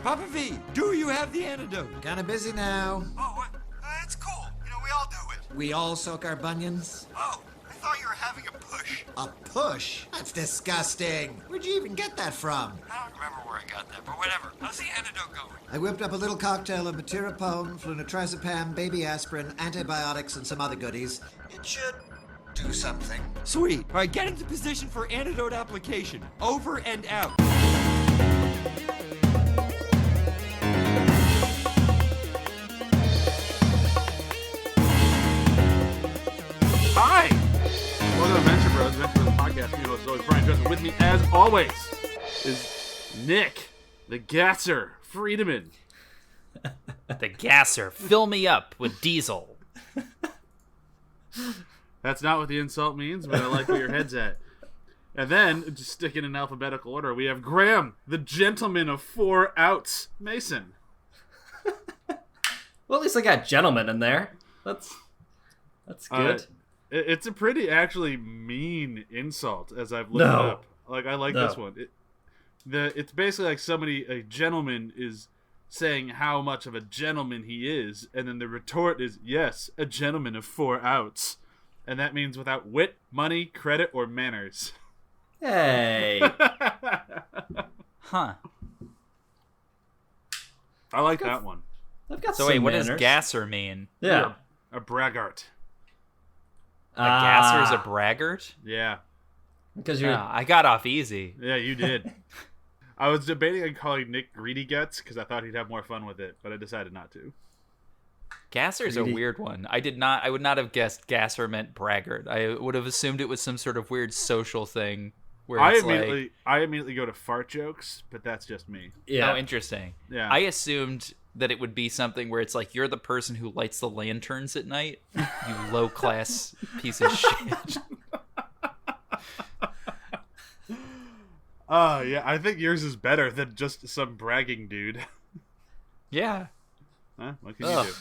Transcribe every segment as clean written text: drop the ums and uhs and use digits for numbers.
Papa V, do you have the antidote? Kinda busy now. Oh, that's cool. We all do it. We all soak our bunions? Oh, I thought you were having a push. A push? That's disgusting. Where'd you even get that from? I don't remember where I got that, but whatever. How's the antidote going? I whipped up a little cocktail of metirapone, flunitrazepam, baby aspirin, antibiotics, and some other goodies. It should do something. Sweet. All right, get into position for antidote application. Over and out. Hi! Welcome to Venture Bros, Venture Bros podcast. Your host is always Brian Dresden. With me, as always, is Nick, the Gasser Friedemann. The gasser. Fill me up with diesel. That's not what the insult means, but I like where your head's at. And then, just sticking in alphabetical order, we have Graham, the gentleman of 4 outs, Mason. Well, at least I got gentleman in there. That's good. It's a pretty, actually, mean insult, as I've looked it up. Like, I like this one. It's basically like a gentleman is saying how much of a gentleman he is, and then the retort is, yes, a gentleman of 4 outs. And that means without wit, money, credit, or manners. Hey. Huh. I like that one. I've got So some wait, what does manners. gasser mean? Yeah. A braggart. A gasser is a braggart? Yeah. Because you're... I got off easy. Yeah, you did. I was debating on calling Nick Greedy Guts because I thought he'd have more fun with it, but I decided not to. Gasser is a weird one. I would not have guessed gasser meant braggart. I would have assumed it was some sort of weird social thing where I it's immediately go to fart jokes, but that's just me. Yeah. Oh, interesting. Yeah. I assumed that it would be something where it's like you're the person who lights the lanterns at night. You low class piece of shit. Yeah, I think yours is better than just some bragging dude. Yeah. Huh? What can you do?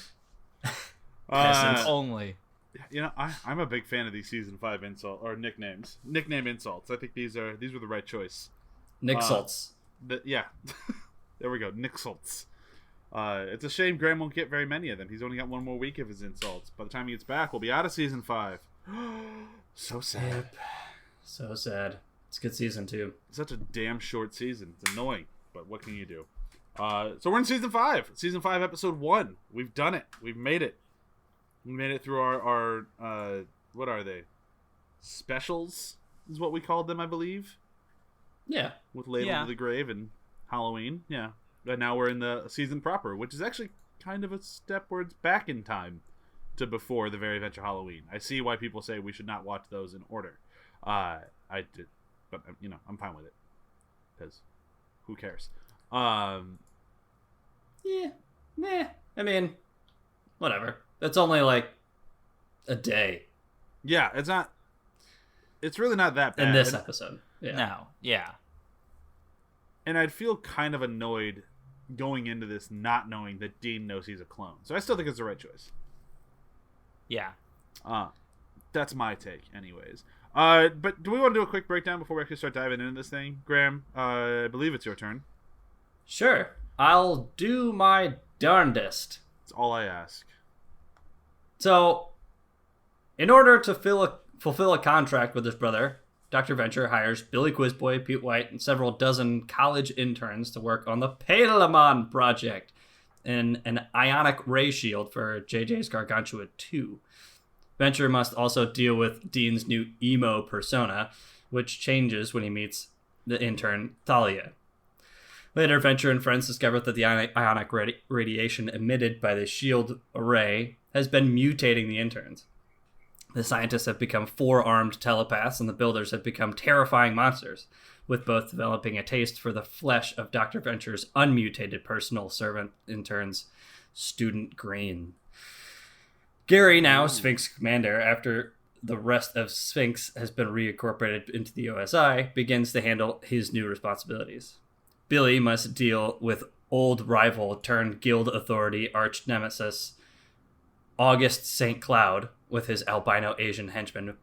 Only. You know, I'm a big fan of these season 5 nickname insults. I think these were the right choice. Nixults. Yeah, there we go, Nixults. It's a shame Graham won't get very many of them. He's only got one more week of his insults. By the time he gets back, we'll be out of season 5. So sad. Yep. So sad. It's a good season, too. Such a damn short season. It's annoying, but what can you do? So we're in season 5. Season 5, episode 1. We've done it. We've made it. We made it through our what are they? Specials is what we called them, I believe. Yeah. With Ladle to the Grave and Halloween. Yeah. And now we're in the season proper, which is actually kind of a step where it's back in time to before the Very Adventure Halloween. I see why people say we should not watch those in order. I did, but I'm fine with it because who cares? Yeah. Nah. I mean, whatever. It's only like a day. Yeah, it's really not that bad. In this episode. Yeah. No. Yeah. And I'd feel kind of annoyed going into this not knowing that Dean knows he's a clone. So I still think it's the right choice. Yeah. That's my take anyways. But do we want to do a quick breakdown before we actually start diving into this thing? Graham, I believe it's your turn. Sure. I'll do my darndest. That's all I ask. So, in order to fulfill a contract with his brother, Dr. Venture hires Billy Quizboy, Pete White, and several dozen college interns to work on the Palaemon project and an ionic ray shield for JJ's Gargantua 2. Venture must also deal with Dean's new emo persona, which changes when he meets the intern Thalia. Later, Venture and friends discover that the ionic radiation emitted by the shield array has been mutating the interns. The scientists have become 4-armed telepaths, and the builders have become terrifying monsters, with both developing a taste for the flesh of Dr. Venture's unmutated personal servant interns, Student Green. Gary, now Sphinx Commander, after the rest of Sphinx has been reincorporated into the OSI, begins to handle his new responsibilities. Billy must deal with old rival turned guild authority arch nemesis August St. Cloud with his albino Asian henchman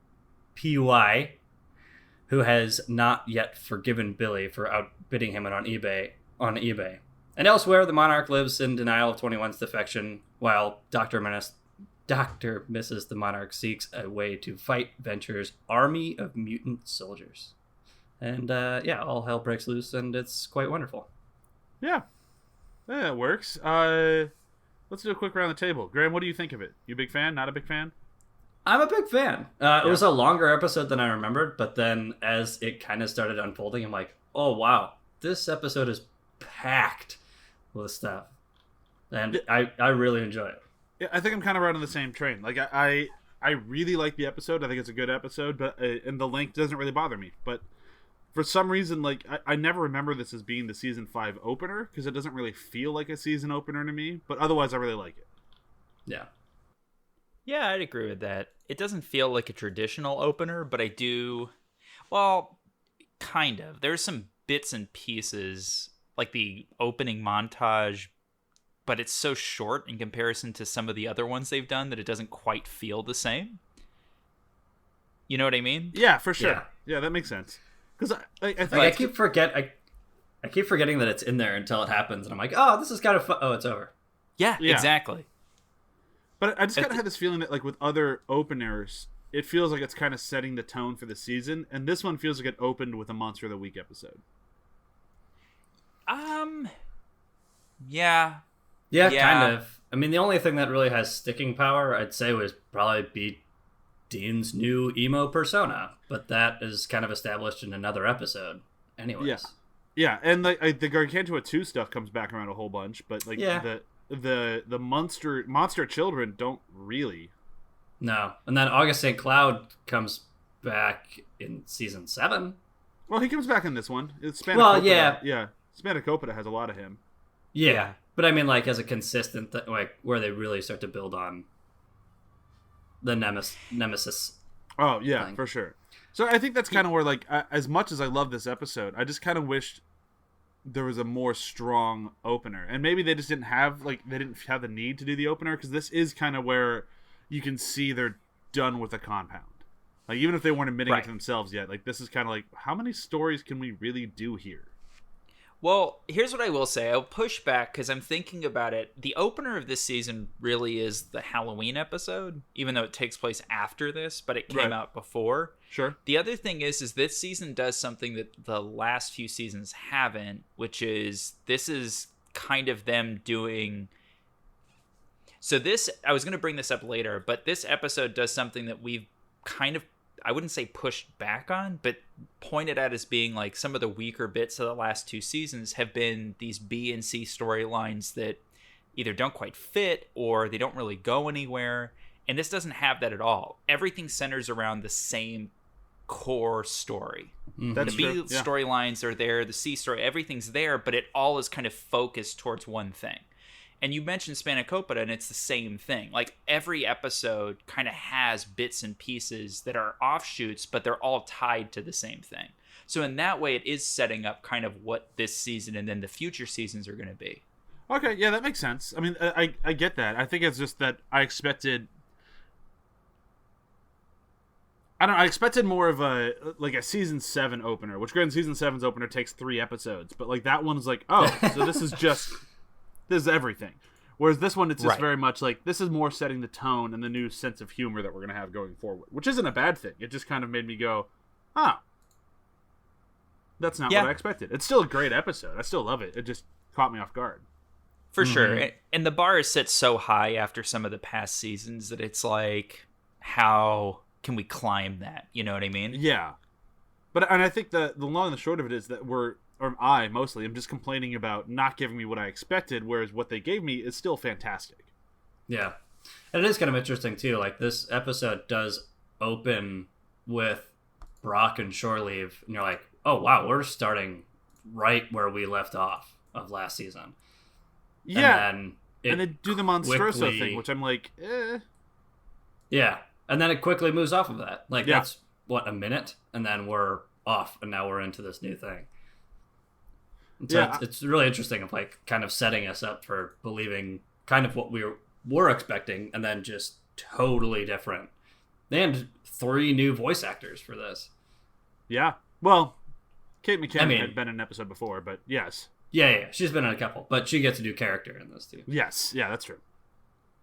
P.Y., who has not yet forgiven Billy for outbidding him on eBay. And elsewhere, the Monarch lives in denial of 21's defection, while Dr. Mrs. the Monarch seeks a way to fight Venture's army of mutant soldiers. And all hell breaks loose, and it's quite wonderful. Yeah, it works. Let's do a quick round of the table. Graham, what do you think of it? You a big fan? Not a big fan? I'm a big fan. It was a longer episode than I remembered, but then as it kind of started unfolding, I'm like, oh, wow, this episode is packed with stuff. And I really enjoy it. Yeah, I think I'm kind of right on the same train. Like, I really like the episode. I think it's a good episode, but and the length doesn't really bother me. But for some reason, like, I never remember this as being the season 5 opener, because it doesn't really feel like a season opener to me. But otherwise, I really like it. Yeah. Yeah, I'd agree with that. It doesn't feel like a traditional opener, but I do... Well, kind of. There's some bits and pieces, like the opening montage, but it's so short in comparison to some of the other ones they've done that it doesn't quite feel the same. You know what I mean? Yeah, for sure. Yeah, that makes sense. Because I keep forgetting that it's in there until it happens, and I'm like, oh, this is kind of fun. Oh, it's over. Yeah, exactly. But I just kind of had this feeling that, like, with other openers, it feels like it's kind of setting the tone for the season, and this one feels like it opened with a Monster of the Week episode. Yeah, kind of. I mean, the only thing that really has sticking power, I'd say, would probably be Dean's new emo persona, but that is kind of established in another episode anyways. Yeah, and the Gargantua 2 stuff comes back around a whole bunch, but like the monster children don't really. No. And then August St. Cloud comes back in season 7. Well, he comes back in this one. It's Spanakopita. Well, yeah. Yeah. Spanakopita has a lot of him. Yeah. But I mean, like, as a consistent, like, where they really start to build on the Nemesis. Oh, yeah, thing. For sure. So I think that's kind of where, like, as much as I love this episode, I just kind of wished there was a more strong opener. And maybe they just didn't have, like, they didn't have the need to do the opener, because this is kind of where you can see they're done with a compound. Like, even if they weren't admitting it to themselves yet, like, this is kind of like, how many stories can we really do here? Well, here's what I will say. I'll push back because I'm thinking about it. The opener of this season really is the Halloween episode, even though it takes place after this, but it came out before. Sure. The other thing is this season does something that the last few seasons haven't, which is this is kind of them doing... So this, I was going to bring this up later, but this episode does something that we've kind of, I wouldn't say pushed back on, but pointed at as being like some of the weaker bits of the last 2 seasons have been these B and C storylines that either don't quite fit or they don't really go anywhere. And this doesn't have that at all. Everything centers around the same core story. Mm-hmm. That's the B true. Yeah. storylines are there, the C story, everything's there, but it all is kind of focused towards one thing. And you mentioned Spanakopita, and it's the same thing. Like, every episode kind of has bits and pieces that are offshoots, but they're all tied to the same thing. So in that way, it is setting up kind of what this season and then the future seasons are going to be. Okay, yeah, that makes sense. I mean, I get that. I think it's just that I expected more of a season 7 opener, which granted season 7's opener takes 3 episodes, but like that one's like, oh, so this is everything. Whereas this one, it's just very much like, this is more setting the tone and the new sense of humor that we're going to have going forward, which isn't a bad thing. It just kind of made me go, oh, that's not what I expected. It's still a great episode. I still love it. It just caught me off guard. For sure. And the bar is set so high after some of the past seasons that it's like, how can we climb that? You know what I mean? Yeah. And I think the long and the short of it is that I mostly am just complaining about not giving me what I expected, whereas what they gave me is still fantastic. Yeah. And it is kind of interesting, too. Like, this episode does open with Brok and Shore Leave, and you're like, oh, wow, we're starting right where we left off of last season. Yeah. And they do the Monstroso thing, which I'm like, eh. Yeah. And then it quickly moves off of that. Like, that's, a minute? And then we're off, and now we're into this new thing. So it's really interesting of, like, kind of setting us up for believing kind of what we were expecting, and then just totally different. And 3 new voice actors for this. Yeah. Well, Kate McKinnon had been in an episode before, but yes. Yeah. She's been in a couple, but she gets a new character in this too. Yes, yeah, that's true.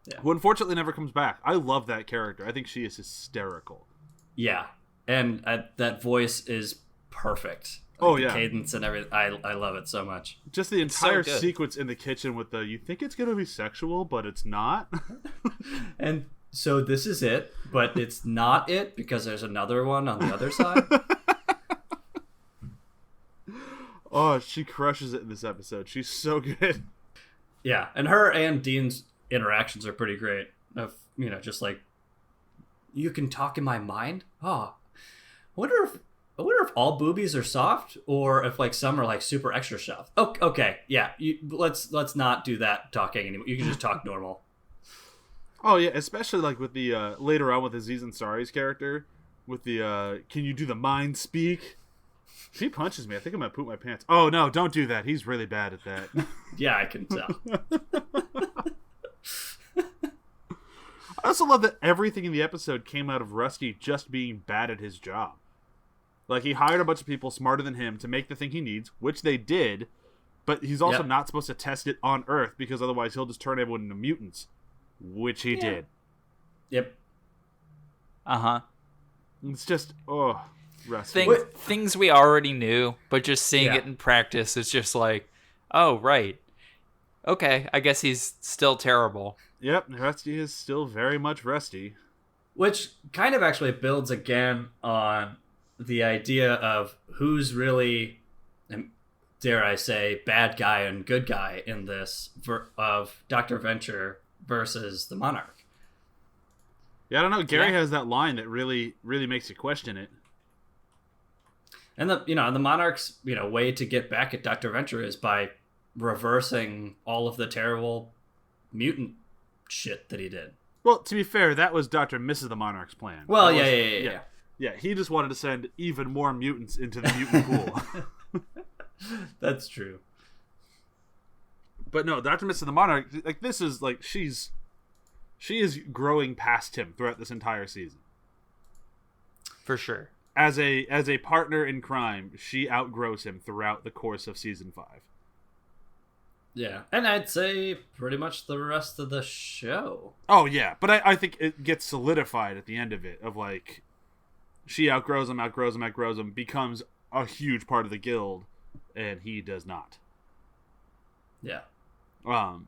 Yeah. Who unfortunately never comes back. I love that character. I think she is hysterical. Yeah, and that voice is perfect. Oh, the yeah. cadence and everything. I love it so much. Just the entire so good. sequence in the kitchen with the, you think it's going to be sexual, but it's not. And so this is it, but it's not it because there's another one on the other side. Oh, she crushes it in this episode. She's so good. Yeah, and her and Dean's interactions are pretty great. Of just like, you can talk in my mind. Oh, I wonder if all boobies are soft, or if like some are like super extra soft. Okay, yeah. Let's not do that talking anymore. You can just talk normal. Oh yeah, especially like with the later on with Aziz Ansari's character, with the can you do the mind speak? She punches me. I think I'm gonna poop my pants. Oh no, don't do that. He's really bad at that. Yeah, I can tell. I also love that everything in the episode came out of Rusty just being bad at his job. Like, he hired a bunch of people smarter than him to make the thing he needs, which they did, but he's also not supposed to test it on Earth because otherwise he'll just turn everyone into mutants, which he did. Yep. Uh-huh. It's just, Rusty. Things we already knew, but just seeing it in practice is just like, oh, right. Okay, I guess he's still terrible. Yep, Rusty is still very much Rusty. Which kind of actually builds again on the idea of who's really, dare I say, bad guy and good guy in this of Dr. Venture versus the Monarch. Yeah, I don't know. Gary has that line that really, really makes you question it. And the Monarch's way to get back at Dr. Venture is by reversing all of the terrible mutant shit that he did. Well, to be fair, that was Dr. Mrs. the Monarch's plan. Well, yeah. Yeah, he just wanted to send even more mutants into the mutant pool. That's true. But no, Dr. Mrs. the Monarch, like, this is like she is growing past him throughout this entire season. For sure. As a partner in crime, she outgrows him throughout the course of season 5. Yeah, and I'd say pretty much the rest of the show. Oh yeah, but I think it gets solidified at the end of it, of like, she outgrows him, becomes a huge part of the guild, and he does not. Yeah. The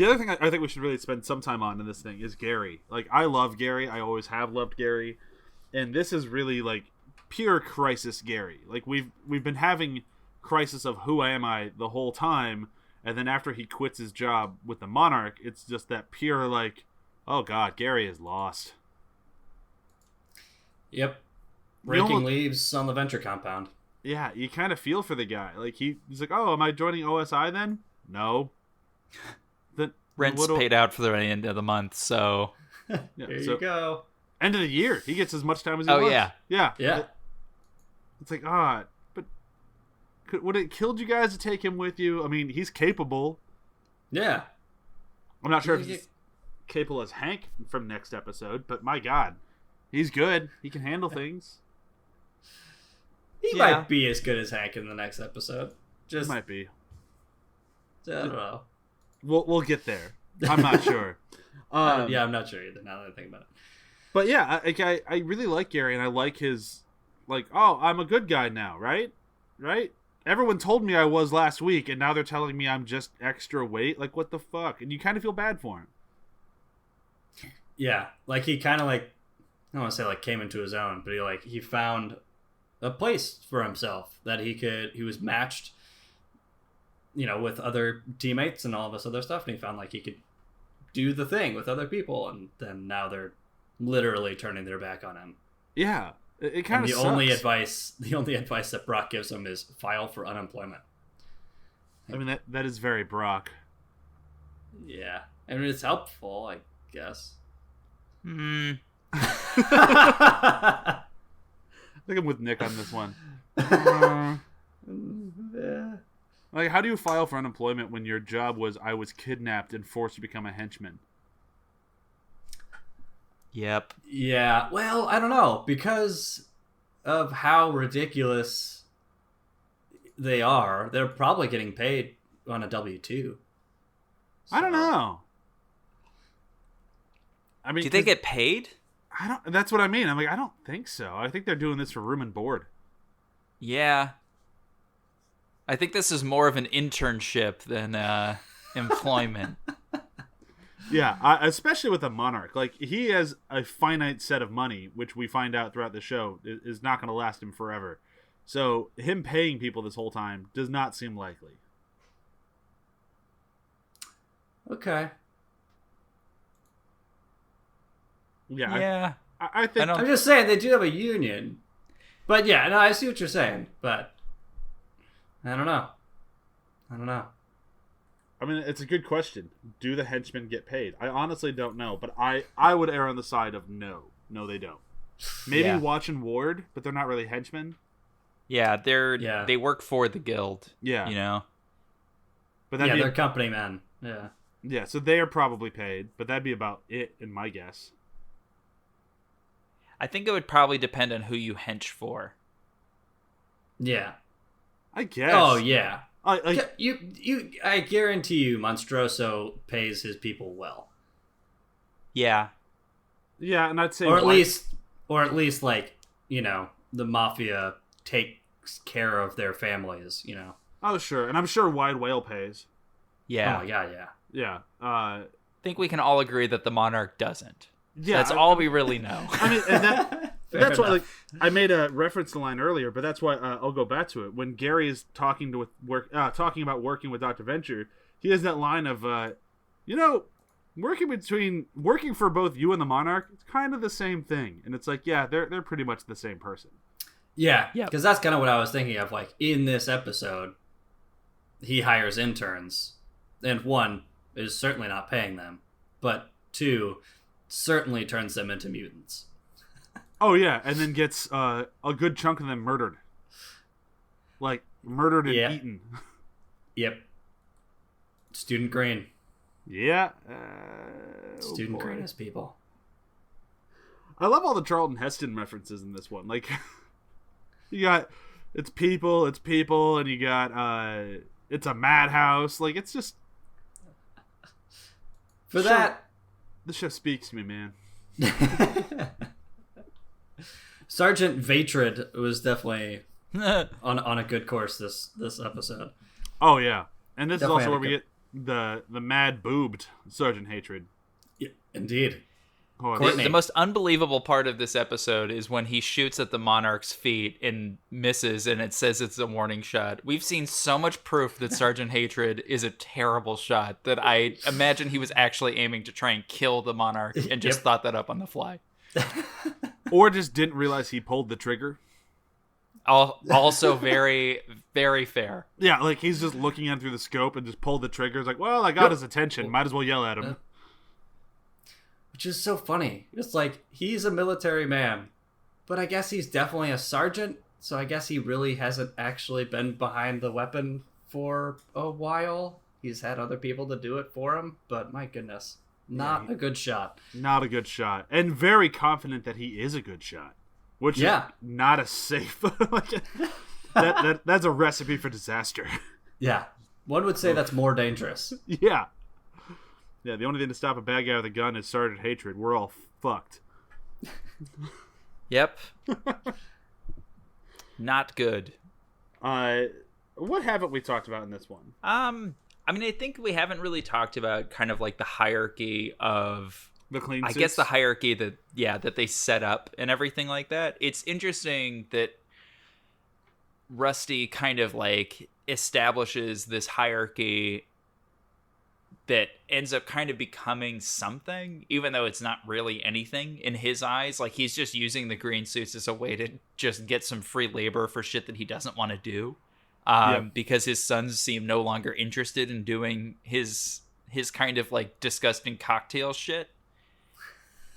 other thing I think we should really spend some time on in this thing is Gary. Like, I love Gary. I always have loved Gary. And this is really, like, pure crisis Gary. Like, we've been having crisis of who am I the whole time, and then after he quits his job with the Monarch, it's just that pure, like, oh god, Gary is lost. Yep. Raking leaves on the Venture compound. Yeah, you kind of feel for the guy. Like, he's like, oh, am I joining OSI then? No. Rent's paid out for the end of the month, so... There you go. End of the year. He gets as much time as he wants. Yeah. Yeah. It's like, but would it killed you guys to take him with you? I mean, he's capable. Yeah. I'm not sure if he's capable as Hank from next episode, but my god. He's good. He can handle things. He might be as good as Hank in the next episode. Just might be. I don't know. We'll get there. I'm not sure. Yeah, I'm not sure either now that I think about it. But yeah, I really like Gary, and I like his, like, oh, I'm a good guy now, right? Right? Everyone told me I was last week, and now they're telling me I'm just extra weight. Like, what the fuck? And you kind of feel bad for him. Yeah, like he kind of like, I don't want to say like came into his own, but he found a place for himself that he was matched, with other teammates and all this other stuff, and he found like he could do the thing with other people, and then now they're literally turning their back on him. Yeah, it kind of sucks. The only advice that Brok gives him is file for unemployment. I mean, that is very Brok. Yeah, I mean, it's helpful, I guess. I think I'm with Nick on this one. Yeah. Like, how do you file for unemployment when your job was I was kidnapped and forced to become a henchman? Yep. Yeah, well, I don't know, because of how ridiculous they are, they're probably getting paid on a W-2. I don't know. I mean, Do they get paid? I don't. That's what I mean. I'm like, I don't think so. I think they're doing this for room and board. Yeah. I think this is more of an internship than employment. Yeah, especially with a monarch. Like, he has a finite set of money, which we find out throughout the show is not going to last him forever. So him paying people this whole time does not seem likely. Okay. Yeah. I think... I'm just saying, they do have a union. But yeah, no, I see what you're saying. But I don't know. I mean, it's a good question. Do the henchmen get paid? I honestly don't know, but I would err on the side of no. No, they don't. Maybe Watch and Ward, but they're not really henchmen. Yeah, they work for the guild. Yeah. You know? But they're company men. Yeah. Yeah, so they are probably paid, but that'd be about it in my guess. I think it would probably depend on who you hench for. Yeah. I guess. Oh, yeah. I guarantee you Monstroso pays his people well. Yeah. Yeah, and I'd say... Or at least, like, you know, the mafia takes care of their families, you know. Oh, sure. And I'm sure Wide Whale pays. Yeah. Oh, my God, yeah. Yeah. I think we can all agree that the Monarch doesn't. Yeah. That's all we really know. I mean, and that's why, enough. like, I made a reference to the line earlier, but that's why I'll go back to it. When Gary is talking about working with Dr. Venture, he has that line of, working for both you and the Monarch, it's kind of the same thing. And it's like, yeah, they're pretty much the same person. Yeah, because that's kind of what I was thinking of. Like, in this episode, he hires interns, and one is certainly not paying them, but two certainly turns them into mutants. Oh, yeah, and then gets a good chunk of them murdered. Like, murdered and eaten. Yep. Student Green. Yeah. Student Green is people. I love all the Charlton Heston references in this one. Like, you got, it's people, and you got, it's a madhouse. Like, it's just... For that... The show speaks to me, man. Sergeant Vatrid was definitely on a good course this episode. Oh, yeah. And this Definitely is also where we get the mad boobed Sergeant Hatred. Yeah, indeed. Oh, The most unbelievable part of this episode is when he shoots at the Monarch's feet and misses, and it says it's a warning shot. We've seen so much proof that Sergeant Hatred is a terrible shot that I imagine he was actually aiming to try and kill the Monarch and just thought that up on the fly. Or just didn't realize he pulled the trigger. Also very, very fair. Yeah, like he's just looking at him through the scope and just pulled the trigger. It's like, well, I got his attention. Might as well yell at him. Which is so funny. It's like, he's a military man, but I guess he's definitely a sergeant, so I guess he really hasn't actually been behind the weapon for a while. He's had other people to do it for him, but my goodness, not a good shot. Not a good shot. And very confident that he is a good shot. Which is not a safe... that's a recipe for disaster. Yeah. One would say that's more dangerous. Yeah. Yeah, the only thing to stop a bad guy with a gun is Sergeant Hatred. We're all fucked. Yep. Not good. What haven't we talked about in this one? I mean, I think we haven't really talked about kind of like the hierarchy of... The clean suits? I guess the hierarchy that they set up and everything like that. It's interesting that Rusty kind of like establishes this hierarchy that ends up kind of becoming something, even though it's not really anything in his eyes. Like, he's just using the green suits as a way to just get some free labor for shit that he doesn't want to do. Because his sons seem no longer interested in doing his kind of like disgusting cocktail shit.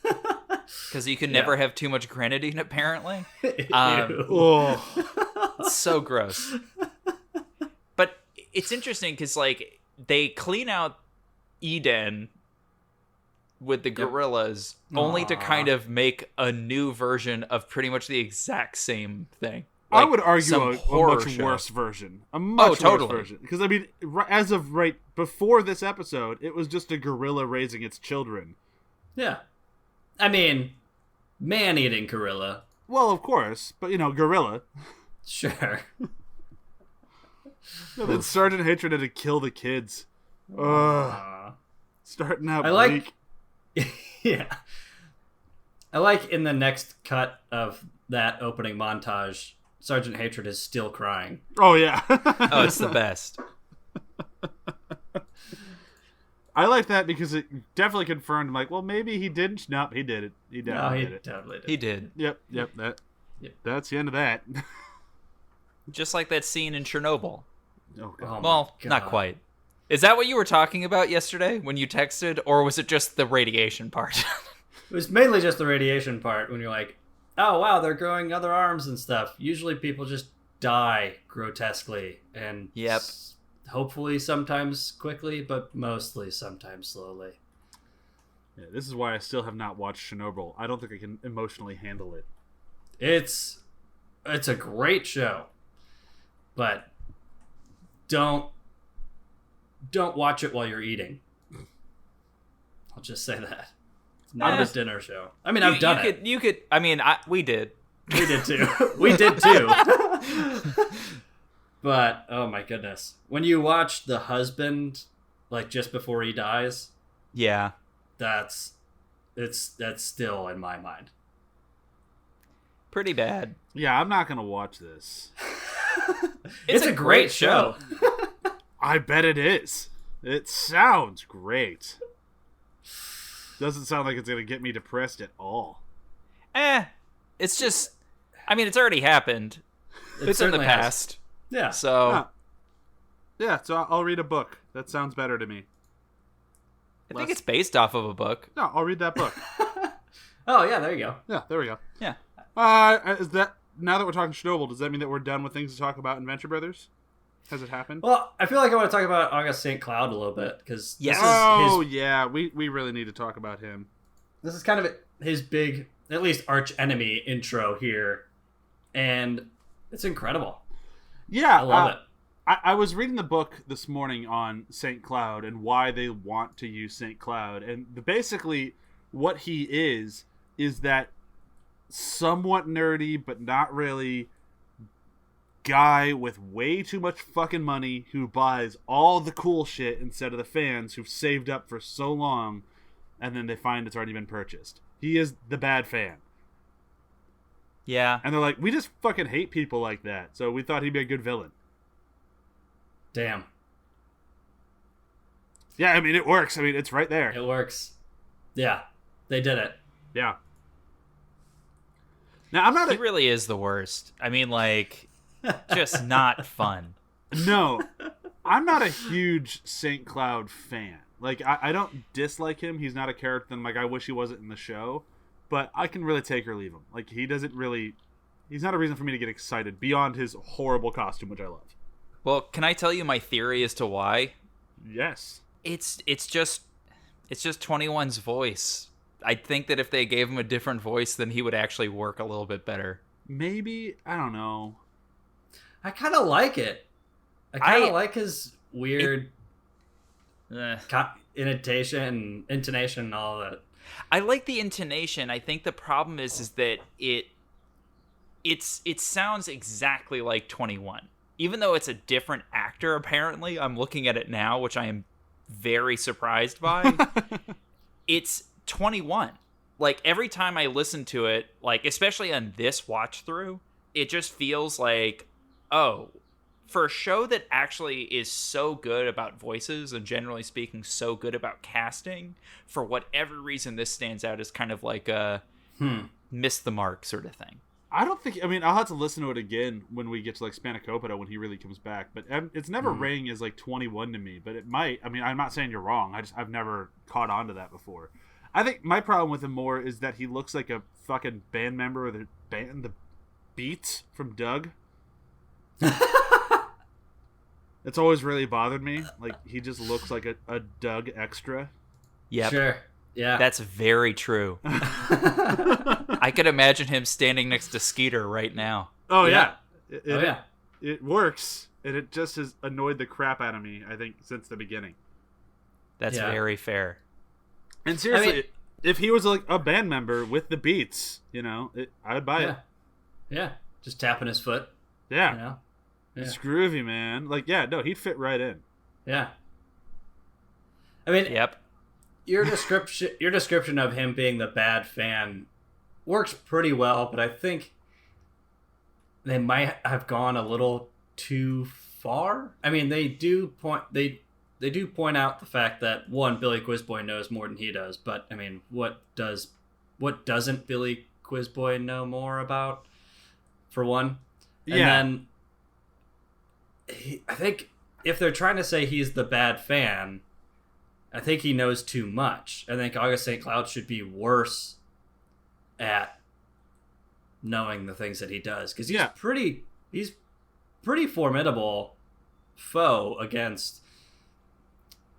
Because you can never have too much grenadine, apparently. It's so gross. But it's interesting because, like, they clean out Eden with the gorillas only to kind of make a new version of pretty much the exact same thing. I would argue some a horror much show. worse version. A much totally. worse version. Because, I mean, as of right before this episode, it was just a gorilla raising its children. Yeah. I mean, man-eating gorilla. Well, of course, but, gorilla. Sure. Then Sergeant Hatred had to kill the kids. Ugh. Starting out like- bleak. Yeah. I like in the next cut of that opening montage, Sergeant Hatred is still crying. Oh, yeah. Oh, it's the best. I like that because it definitely confirmed, like, well, maybe he didn't. Nope, he did it. He definitely did it. Totally did. He did. Yep. That's the end of that. Just like that scene in Chernobyl. Oh, God. Oh my Well, God. not quite. Is that what you were talking about yesterday when you texted, or was it just the radiation part? It was mainly just the radiation part when you're like, oh, wow, they're growing other arms and stuff. Usually people just die grotesquely. And Yep. hopefully sometimes quickly, but mostly sometimes slowly. Yeah, this is why I still have not watched Chernobyl. I don't think I can emotionally handle it. It's a great show, but don't watch it while you're eating. I'll just say that. It's not a dinner show. I mean, I've done it. You could. I mean, we did. We did too. We did too. But oh my goodness, when you watch the husband, like just before he dies, Yeah. that's still in my mind. Pretty bad. Yeah, I'm not going to watch this. It's a great show. I bet it is. It sounds great. Doesn't sound like it's going to get me depressed at all. It's just. I mean, it's already happened. It It's in the certainly has. past. Yeah. So Yeah, so I'll read a book. That sounds better to me. I think it's based off of a book. No, I'll read that book. Oh yeah, there you go. Yeah, there we go. Yeah. Is that now that we're talking Chernobyl, does that mean that we're done with things to talk about in Venture Brothers? Has it happened? Well, I feel like I want to talk about August St. Cloud a little bit because Yes. Yeah, we really need to talk about him. this is kind of his big, at least arch enemy intro here, and it's incredible. Yeah, I love it. I was reading the book this morning on St. Cloud and why they want to use St. Cloud, and basically what he is that somewhat nerdy but not really guy with way too much fucking money who buys all the cool shit instead of the fans who've saved up for so long and then they find it's already been purchased. He is the bad fan. Yeah. And they're like, we just fucking hate people like that, so we thought he'd be a good villain. Damn, Yeah, I mean, it works. I mean, it's right there. it works. Yeah, they did it. Yeah. Now, I'm not He really is the worst. I mean, like, just not fun. No, I'm not a huge St. Cloud fan. Like, I don't dislike him. He's not a character that I'm like, I wish he wasn't in the show. But I can really take or leave him. Like, he doesn't really... He's not a reason for me to get excited beyond his horrible costume, which I love. Well, can I tell you my theory as to why? Yes. It's just 21's voice. I think that if they gave him a different voice, then he would actually work a little bit better. Maybe. I don't know. I kind of like it. I kind I- of like his weird Eh. intonation and all that. I like the intonation. I think the problem is that it sounds exactly like 21. Even though it's a different actor, apparently, I'm looking at it now, which I am very surprised by. It's 21. Like, every time I listen to it, like, especially on this watch through, it just feels like, oh, for a show that actually is so good about voices and generally speaking so good about casting, for whatever reason this stands out as kind of like a missed the mark sort of thing. I don't think... I mean, I'll have to listen to it again when we get to, like, Spanakopita when he really comes back. But it's never rang as, like, 21 to me. But it might. I mean, I'm not saying you're wrong. I've never caught on to that before. I think my problem with him more is that he looks like a fucking band member of the band The Beats from Doug. It's always really bothered me. Like, he just looks like a Doug extra. Yep. Sure. Yeah. That's very true. I could imagine him standing next to Skeeter right now. Oh, yeah. It works, and it just has annoyed the crap out of me, I think, since the beginning. That's very fair. And seriously, if he was like a band member with the beats, I would buy it. Yeah, just tapping his foot. Yeah. It's groovy, man. Like, he'd fit right in. Yeah. I mean, yep. Your description of him being the bad fan works pretty well, but I think they might have gone a little too far. I mean, they do point out the fact that one, Billy Quizboy knows more than he does, but I mean, what doesn't Billy Quizboy know more about? For one, and then I think if they're trying to say he's the bad fan, I think he knows too much. I think August St. Cloud should be worse at knowing the things that he does, because he's pretty formidable foe against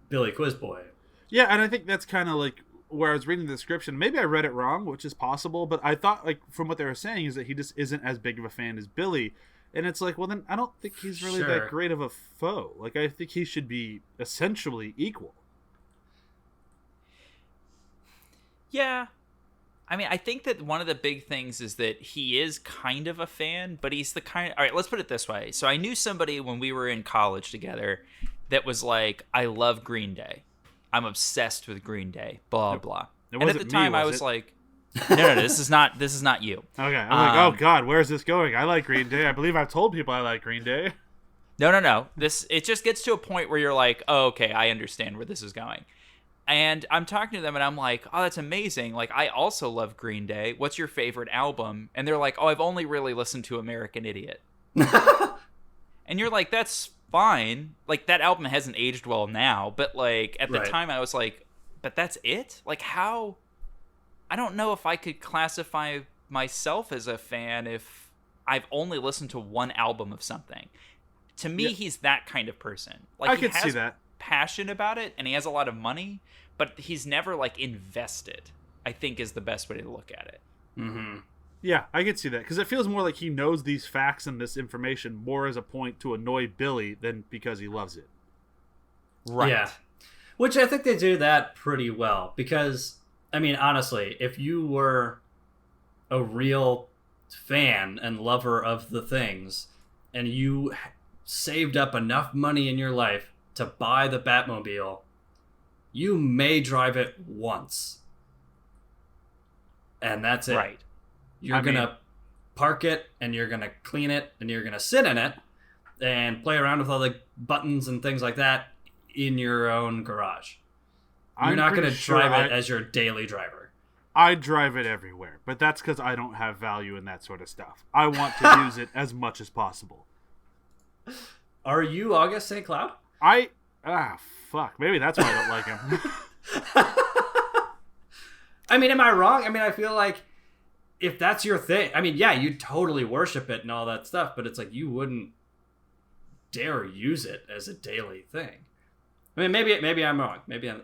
Billy Quizboy. Yeah, and I think that's kind of like where I was reading the description. Maybe I read it wrong, which is possible, but I thought, like, from what they were saying, is that he just isn't as big of a fan as Billy. And it's like, well, then I don't think he's really that great of a foe. Like, I think he should be essentially equal. Yeah. I mean, I think that one of the big things is that he is kind of a fan, but he's the kind... All right, let's put it this way. So I knew somebody when we were in college together that was like, I love Green Day. I'm obsessed with Green Day, blah, blah. And at the time, I was like, no, this is not you. Okay, I'm like, oh, God, where's this going? I like Green Day. I believe I've told people I like Green Day. No. It just gets to a point where you're like, oh, okay, I understand where this is going. And I'm talking to them, and I'm like, oh, that's amazing. Like, I also love Green Day. What's your favorite album? And they're like, oh, I've only really listened to American Idiot. And you're like, that's fine. Like, that album hasn't aged well now. But, like, at the time, I was like, but that's it? Like, how... I don't know if I could classify myself as a fan if I've only listened to one album of something. To me, he's that kind of person. Like, I could see that. Passion about it, and he has a lot of money, but he's never, like, invested, I think, is the best way to look at it. Mm-hmm. Yeah, I could see that, because it feels more like he knows these facts and this information more as a point to annoy Billy than because he loves it. Right. Yeah. Which I think they do that pretty well, because, I mean, honestly, if you were a real fan and lover of the things, and you saved up enough money in your life to buy the Batmobile, you may drive it once. And that's it. Right. You're going to park it, and you're going to clean it, and you're going to sit in it and play around with all the buttons and things like that in your own garage. You're not going to drive it as your daily driver. I drive it everywhere, but that's because I don't have value in that sort of stuff. I want to use it as much as possible. Are you August St. Cloud? Fuck. Maybe that's why I don't like him. I mean, am I wrong? I mean, I feel like if that's your thing, I mean, yeah, you totally worship it and all that stuff, but it's like you wouldn't dare use it as a daily thing. I mean, maybe I'm wrong.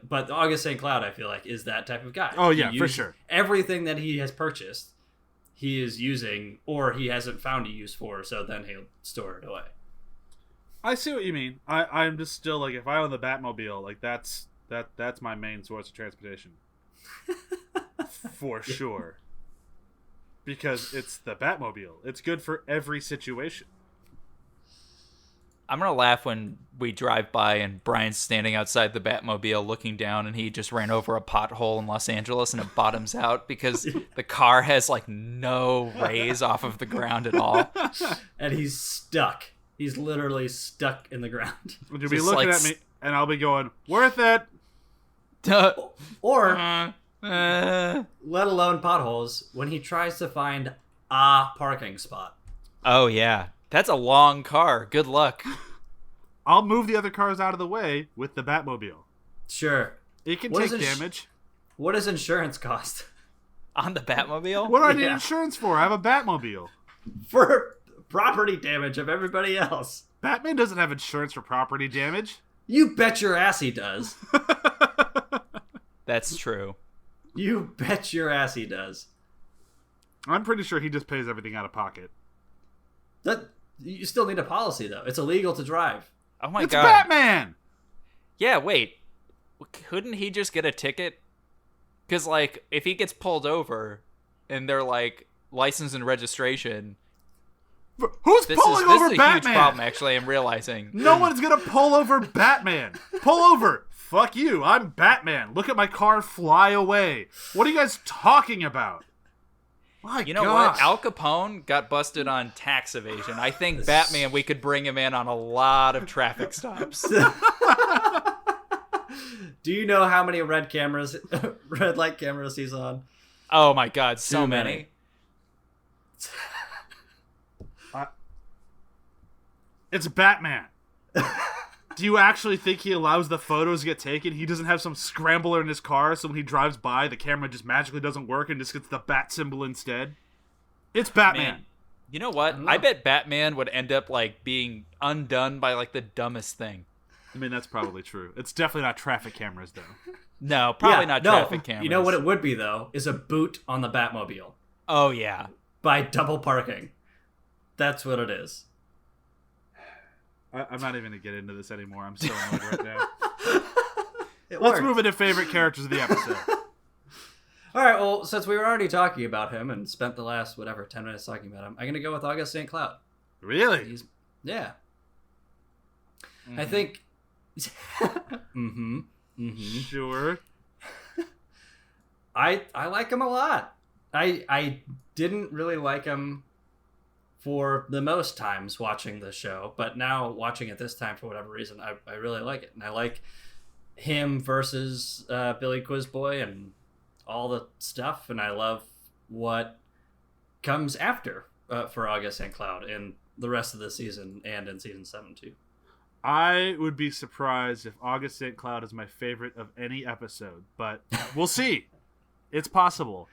But August St. Cloud, I feel like, is that type of guy. Oh, yeah, for sure. Everything that he has purchased, he is using, or he hasn't found a use for, so then he'll store it away. I see what you mean. I'm just still like, if I own the Batmobile, like that's my main source of transportation. For sure. Because it's the Batmobile. It's good for every situation. I'm going to laugh when we drive by and Brian's standing outside the Batmobile looking down, and he just ran over a pothole in Los Angeles and it bottoms out because the car has like no raise off of the ground at all. And he's stuck. He's literally stuck in the ground. You'll be looking at me and I'll be going, worth it. Or, let alone potholes, when he tries to find a parking spot. Oh, yeah. That's a long car. Good luck. I'll move the other cars out of the way with the Batmobile. Sure. It can take damage. What does insurance cost? On the Batmobile? What do I need insurance for? I have a Batmobile. For property damage of everybody else. Batman doesn't have insurance for property damage. You bet your ass he does. That's true. You bet your ass he does. I'm pretty sure he just pays everything out of pocket. You still need a policy, though. It's illegal to drive. Oh my It's god. Batman! Yeah, wait. Couldn't he just get a ticket? Because, like, if he gets pulled over and they're like, license and registration. Who's pulling over This is a Batman? huge problem, actually, I'm realizing. No one's gonna pull over Batman. Pull over. Fuck you. I'm Batman. Look at my car fly away. What are you guys talking about? My You know gosh. what? Al Capone got busted on tax evasion. I think Batman, we could bring him in on a lot of traffic stops. Do you know how many red light cameras he's on? Oh my god, so Too many. many. It's Batman. Do you actually think he allows the photos to get taken? He doesn't have some scrambler in his car, so when he drives by, the camera just magically doesn't work and just gets the bat symbol instead? It's Batman. Man, you know what? I bet Batman would end up like being undone by like the dumbest thing. I mean, that's probably true. It's definitely not traffic cameras, though. No, probably not traffic cameras. You know what it would be, though, is a boot on the Batmobile Oh yeah. by double parking. That's what it is. I'm not even going to get into this anymore. I'm so annoyed right now. It Let's worked. move into favorite characters of the episode. All right, well, since we were already talking about him and spent the last, 10 minutes talking about him, I'm going to go with August St. Cloud. Really? Yeah. I think... Sure. I like him a lot. I didn't really like him for the most times watching the show, but now watching it this time for whatever reason, I really like it. And I like him versus Billy Quizboy and all the stuff, and I love what comes after for August St. Cloud in the rest of the season and in season 7 too. I would be surprised if August St. Cloud is my favorite of any episode, but we'll see. It's possible.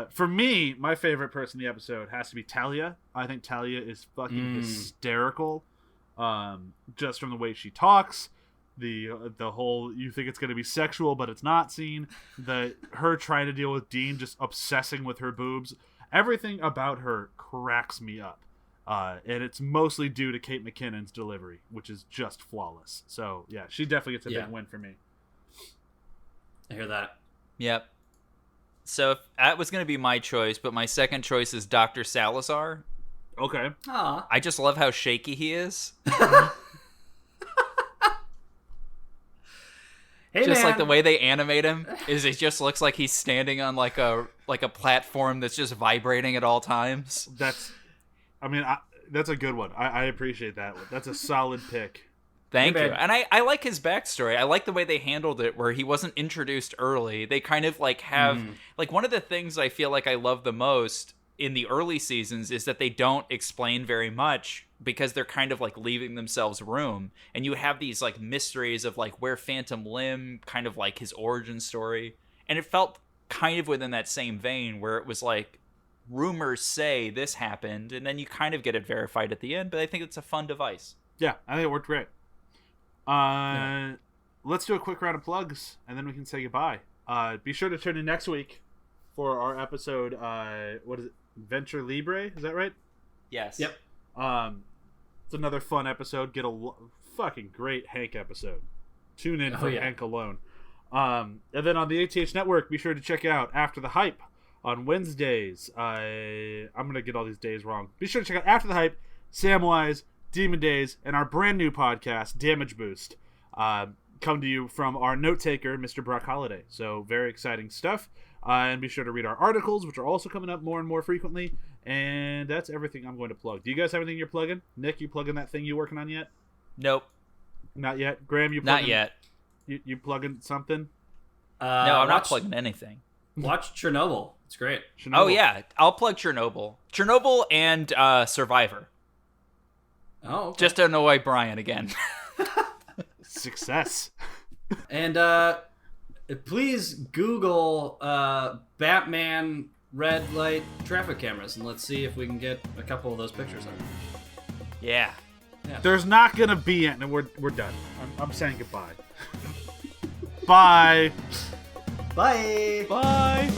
For me, my favorite person in the episode has to be Talia. I think Talia is fucking hysterical. Just from the way she talks, the whole you think it's going to be sexual but it's not scene, her trying to deal with Dean just obsessing with her boobs. Everything about her cracks me up. And it's mostly due to Kate McKinnon's delivery, which is just flawless. So, yeah, she definitely gets a big win for me. I hear that. Yep. So that was going to be my choice, but my second choice is Dr. Salazar. Okay. Aw. I just love how shaky he is. Hey, Just man. like the way they animate him is it just looks like he's standing on like a platform that's just vibrating at all times. That's a good one. I appreciate that one. That's a solid pick. Thank Hey, you. man. And I like his backstory. I like the way they handled it where he wasn't introduced early. They kind of like have like one of the things I feel like I love the most in the early seasons is that they don't explain very much because they're kind of like leaving themselves room. And you have these like mysteries of like where Phantom Limb, kind of like his origin story. And it felt kind of within that same vein where it was like rumors say this happened and then you kind of get it verified at the end. But I think it's a fun device. Yeah, I think it worked great. Let's do a quick round of plugs, and then we can say goodbye. Be sure to tune in next week for our episode, what is it? Venture Libre? Is that right? Yes. Yep. It's another fun episode. Get a fucking great Hank episode. Tune in for Hank alone. And then on the ATH Network, be sure to check out After the Hype on Wednesdays. I'm going to get all these days wrong. Be sure to check out After the Hype, Samwise, Demon Days, and our brand new podcast, Damage Boost. Come to you from our note taker, Mr. Brok Holliday. So very exciting stuff. And be sure to read our articles, which are also coming up more and more frequently. And that's everything I'm going to plug. Do you guys have anything you're plugging? Nick, you plugging that thing you working on yet? Nope. Not yet. Graham, you plugging? Not yet. You plugging something? No, I'm not plugging anything. Watch Chernobyl. It's great. Chernobyl? Oh, yeah. I'll plug Chernobyl. Chernobyl and Survivor. Oh, okay. Just to annoy Brian again. Success. And please Google Batman red light traffic cameras, and let's see if we can get a couple of those pictures of them. Yeah. There's not going to be it, and we're done. I'm saying goodbye. Bye. Bye. Bye.